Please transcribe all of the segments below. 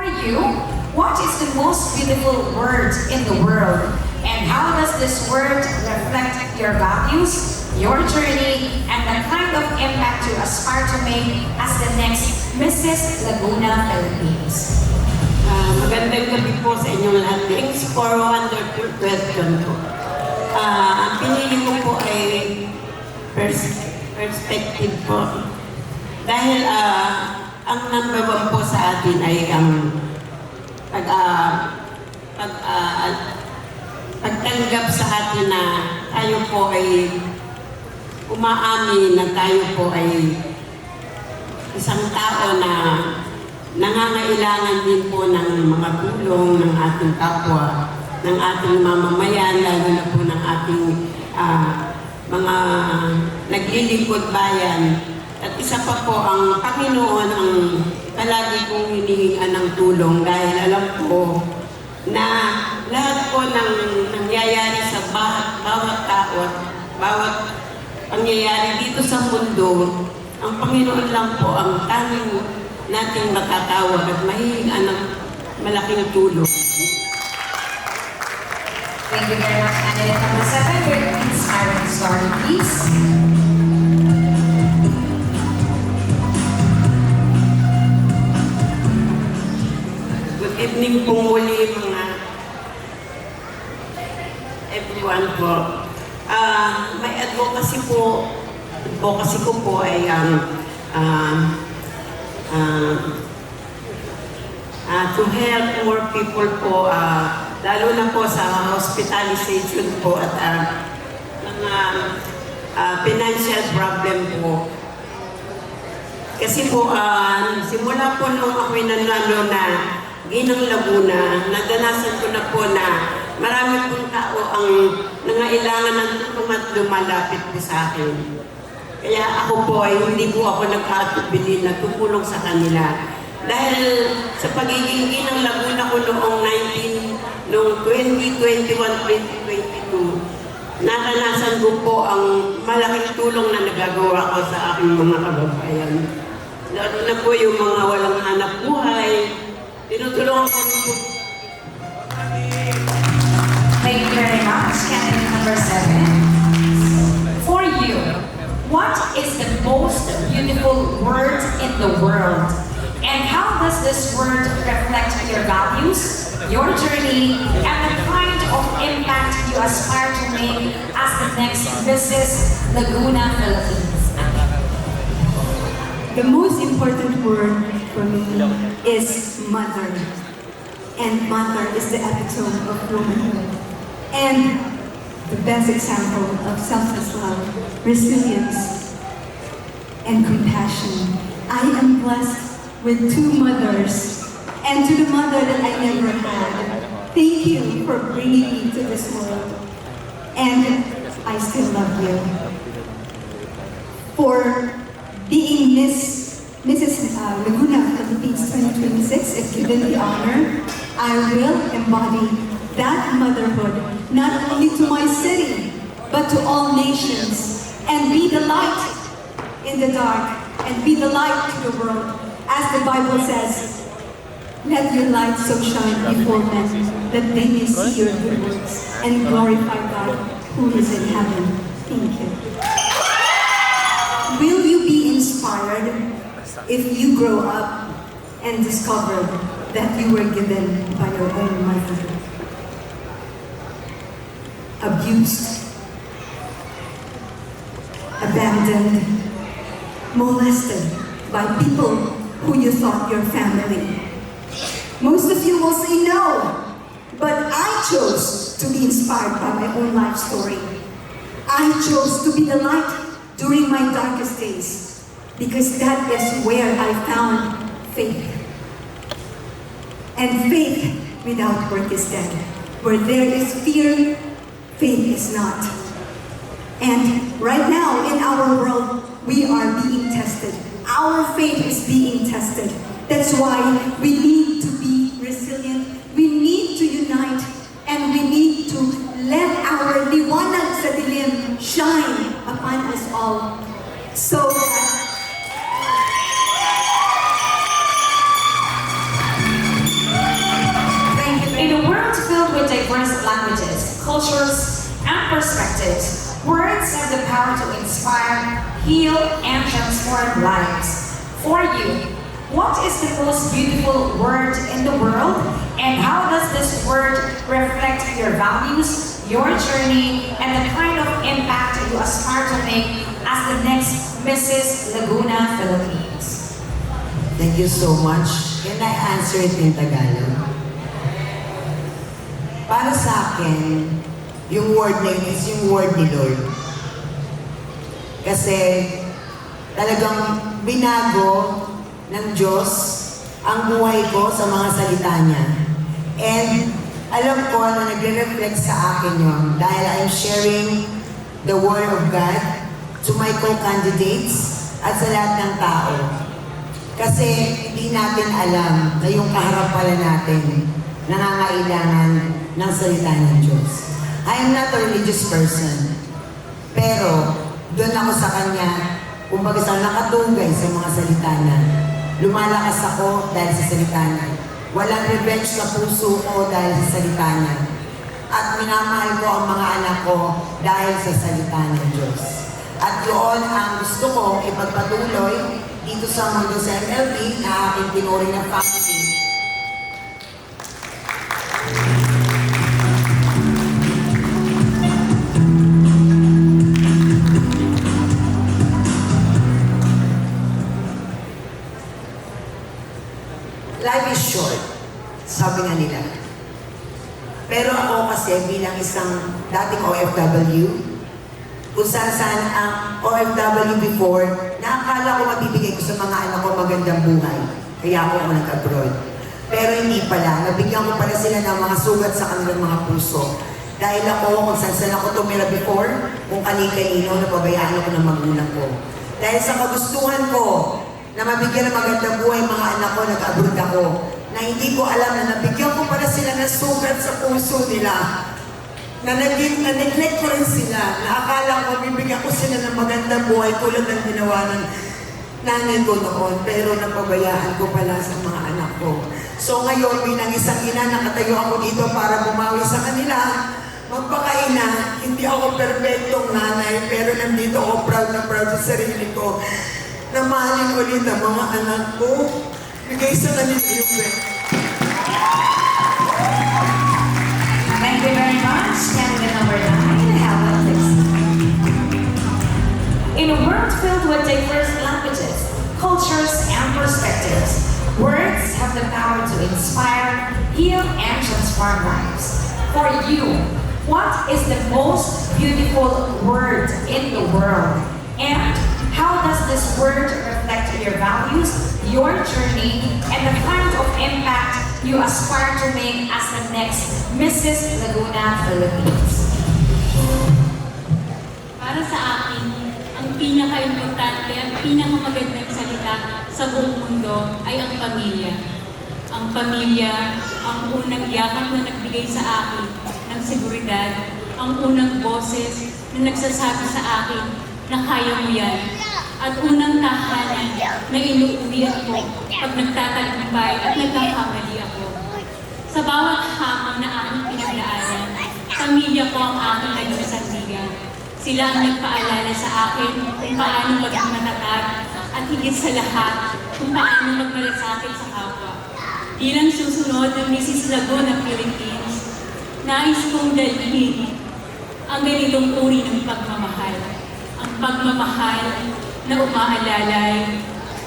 For you, what is the most beautiful word in the world? And how does this word reflect your values, your journey, and the kind of impact you aspire to make as the next Mrs. Laguna, Philippines? Magandang gabi po sa inyong lahat. Thanks for a wonderful question po. Ang pinili ko po ay perspective po. Dahil ang number one po sa atin ay ang pagtanggap sa atin na tayo po ay umaamin na tayo po ay isang tao na nangangailangan din po ng mga tulong ng ating kapwa, ng ating mamamayan, lalo na po ng ating mga naglilingkod bayan. At isa pa po, ang Panginoon ang palagi kong hinihingan ng tulong dahil alam ko na lahat po ng nangyayari sa bawat tao at bawat pangyayari dito sa mundo, ang Panginoon lang po ang tanging nating matatawag at mahihingan ng malaking tulong. Thank you very much, candidate number 7. Your inspiring story, please. Good evening po muli mga everyone po. May advocacy ko po ay to help more people po, lalo na po sa hospitalization po at mga financial problem po. Kasi po, simula po nung ako'y nanalo na Ginang Laguna, nadanasan ko na po na marami pong tao ang nangailangan ng tulong at lumalapit po sa akin. Kaya ako po ay hindi po ako nag-atubili na tumulong sa kanila. Dahil sa pagiging Ginang Laguna ko noong 2021-2022, naranasan ko po ang malaking tulong na nagagawa ko sa aking mga kababayan. Lalo na po yung mga walang hanap buhay. Tinutulungan ko po. Thank you very much, candidate number 7. For you, what is the most beautiful word in the world? And how does this word reflect your values, your journey, and the kind of impact you aspire to make as the next Mrs. Laguna, Philippines? The most important word for me is mother. And mother is the epitome of womanhood. And the best example of selfless love, resilience, and compassion. I am blessed with 2 mothers. And to the mother that I never had, thank you for bringing me to this world. And I still love you. For being Mrs. Laguna Philippines 2026, if given the honor, I will embody that motherhood not only to my city, but to all nations, and be the light in the dark, and be the light to the world. As the Bible says, let your light so shine before men, that they may see your good works and glorify God who is in heaven. Thank you. Will you be inspired if you grow up and discover that you were given by your own mother? Abused, abandoned, molested by people who you thought your family. Most of you will say no, but I chose to be inspired by my own life story. I chose to be the light during my darkest days, because that is where I found faith. And faith without work is dead. Where there is fear, faith is not. And right now in our world, we are being tested. Our faith is being tested. That's why we need to be resilient. We need to unite. And we need to let our liwanag sa dilim shine upon us all. So that languages, cultures, and perspectives. Words have the power to inspire, heal, and transform lives. For you, what is the most beautiful word in the world? And how does this word reflect your values, your journey, and the kind of impact you aspire to make as the next Mrs. Laguna Philippines? Thank you so much. Can I answer it in Tagalog? Para sa akin, yung word na yun is yung word ni Lord. Kasi talagang binago ng Diyos ang buhay ko sa mga salita niya. And alam ko na nagre-reflect sa akin yun dahil I'm sharing the Word of God to my co-candidates at sa lahat ng tao. Kasi hindi natin alam na yung kaharap pala natin nangangailangan ng salita ng Diyos. I am not a religious person, pero doon ako sa Kanya, kumbaga sa nakatugay sa mga salita niya. Lumalakas ako dahil sa salita niya. Walang revenge sa puso ko dahil sa salita niya. At minamahal ko ang mga anak ko dahil sa salita ng Diyos. At yun ang gusto kong ipagpatuloy dito sa mundo sa MLB na aking pinuri na family. Life is short, sabi nga nila. Pero ako kasi bilang isang dating OFW, kung saan ang OFW before, naakala ko mabibigay ko sa mga anak ko magandang buhay. Kaya ako nag-abroad. Pero hindi pala. Nabigyan ko pala sila ng mga sugat sa kanilang mga puso. Dahil ako, kung saan ako tumira before, kung kanino, napabayaan ako ng magulang ko. Dahil sa kagustuhan ko, na mabigyan ng magandang buhay mga anak ko, nag-abroad ako, na hindi ko alam na nabigyan ko pala sila ng sugat sa puso nila, na neglect ko rin sila, na akala ko bibigyan ko sila ng magandang buhay tulad ng ginawa ng nanay ko noon, pero napabayaan ko pala sa mga anak ko. So ngayon, bilang isang ina, nakatayo ako dito para bumawi sa kanila, magpakaina, hindi ako perfectong nanay, pero nandito ako proud na proud sa sarili ko, na mahalin ulit ang mga anak ko, bigay sa kanila yung best. Thank you very much. Candidate number 9, Helen Dixon. In a world filled with diverse languages, cultures, and perspectives, words have the power to inspire, heal, and transform lives. For you, what is the most beautiful word in the world? And how does this word reflect your values, your journey, and the kind of impact you aspire to make as the next Mrs. Laguna Philippines? Para sa akin, ang pinaka-importante, ang pinakamagandang salita sa buong mundo ay ang pamilya. Ang pamilya, ang unang yakan na nagbigay sa akin ng seguridad, ang unang boses na nagsasabi sa akin na kaya mo yan, at unang tahanan na inuuwian ko pag nagtatagumpay at nagkakamali ako. Sa bawat hamon na aking pinagdaanan, pamilya ko ang aking naging sandigan. Sila ang nagpaalala sa akin kung paano maging matatag at higit sa lahat kung paano magmalasakit sa kapwa. Bilang susunod ng Mrs. Laguna Philippines, nais kong dalhin ang ganitong uri ng pagmamahal. Ang pagmamahal na umaalalay,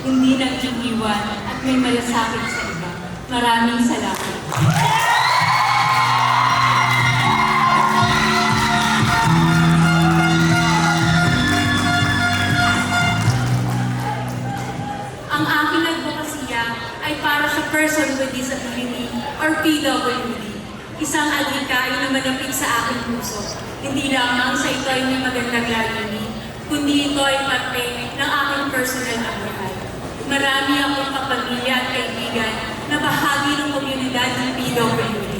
hindi nag-iiwan at may malasakit sa iba. Maraming salamat. Ang aking advokasya ay para sa person with disability or PWD. Isang adhikain na malapit sa aking puso. Hindi lamang sa ito ay may magandang layunin, kundi ito ay parte ng aking personal na buhay. Marami akong kapamilya at kaibigan na bahagi ng komunidad ng PWD.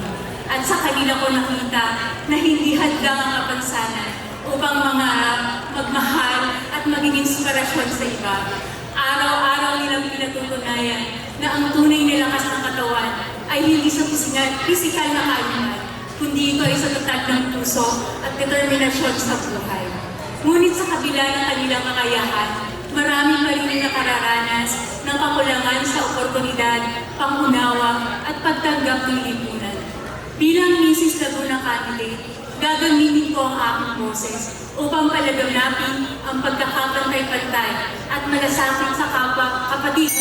At sa kanila ko nakita na hindi hadlang ang kapansanan upang mangarap, magmahal at maging inspirasyon sa iba. Araw-araw nilang pinatutunayan na ang tunay na lakas ng katawan ay hindi sa pisikal na kaaliman, kundi ito ay sa tatag ng puso at determinasyon sa buhay. Ngunit sa kabila ng kanilang kakayahan, marami pa rin nakararanas ng kakulangan sa oportunidad, pangunawa at pagtanggap ng lipunan. Bilang Mrs. Laguna candidate, gagamitin ko ang aking boses upang palaganapin ang pagkakapantay-pantay at malasakit sa kapwa kapatid.